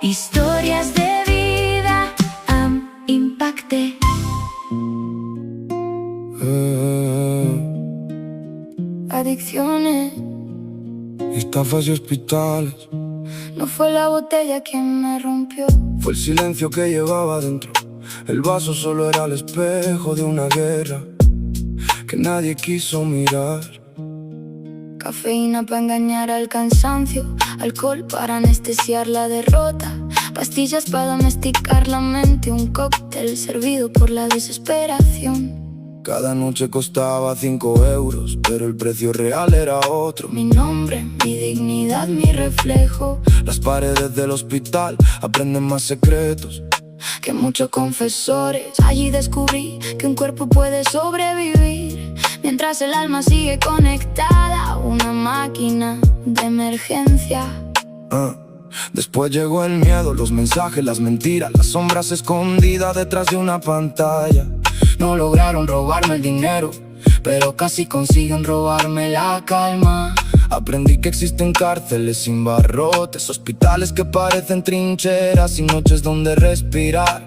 Historias de vida, Impacte. Adicciones, Estafas y hospitales. no fue la botella quien me rompió. Fue el silencio que llevaba dentro. El vaso solo era el espejo de una guerra que nadie quiso mirar. Cafeína para engañar al cansancio, alcohol para anestesiar la derrota, pastillas para domesticar la mente, un cóctel servido por la desesperación. Cada noche costaba 5 euros, pero el precio real era otro. Mi nombre, mi dignidad, mi reflejo, Las paredes del hospital aprenden más secretos que muchos confesores. Allí descubrí que un cuerpo puede sobrevivir mientras el alma sigue conectada a una máquina de emergencia. Después llegó el miedo, los mensajes, las mentiras, las sombras escondidas detrás de una pantalla. No lograron robarme el dinero, pero casi consiguen robarme la calma. Aprendí que existen cárceles sin barrotes, hospitales que parecen trincheras y noches donde respirar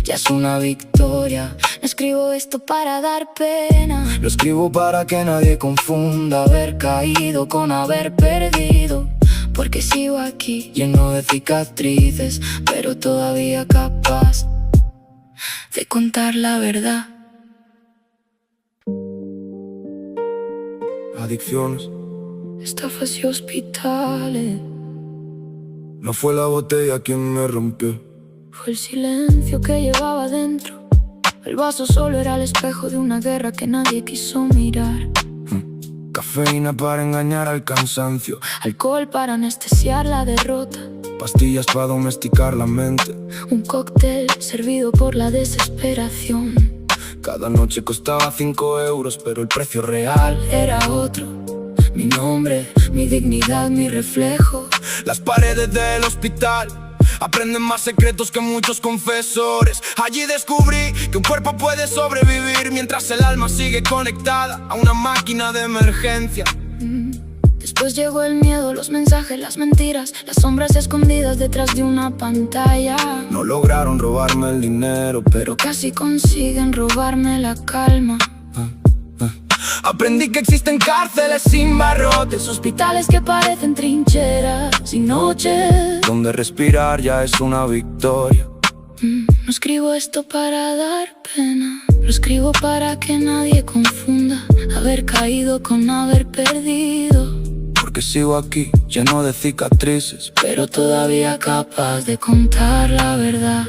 Ya es una victoria. No escribo esto para dar pena, Lo escribo para que nadie confunda haber caído con haber perdido, porque sigo aquí lleno de cicatrices, pero todavía capaz de contar la verdad. adicciones. Estafas y hospitales, No fue la botella quien me rompió. fue el silencio que llevaba dentro. El vaso solo era el espejo de una guerra que nadie quiso mirar. Cafeína para engañar al cansancio, Alcohol para anestesiar la derrota, pastillas para domesticar la mente. un cóctel servido por la desesperación. Cada noche costaba 5 euros, pero el precio real Era otro. Mi nombre, mi dignidad, mi reflejo. Las paredes del hospital aprenden más secretos que muchos confesores. Allí descubrí que un cuerpo puede sobrevivir mientras el alma sigue conectada a una máquina de emergencia. Después llegó el miedo, los mensajes, las mentiras, las sombras escondidas detrás de una pantalla. No lograron robarme el dinero, pero Casi consiguen robarme la calma. aprendí que existen cárceles sin barrotes, Hospitales que parecen trincheras y noches. donde respirar ya es una victoria. No escribo esto para dar pena, lo escribo para que nadie confunda haber caído con haber perdido, Porque sigo aquí, lleno de cicatrices, pero todavía capaz de contar la verdad.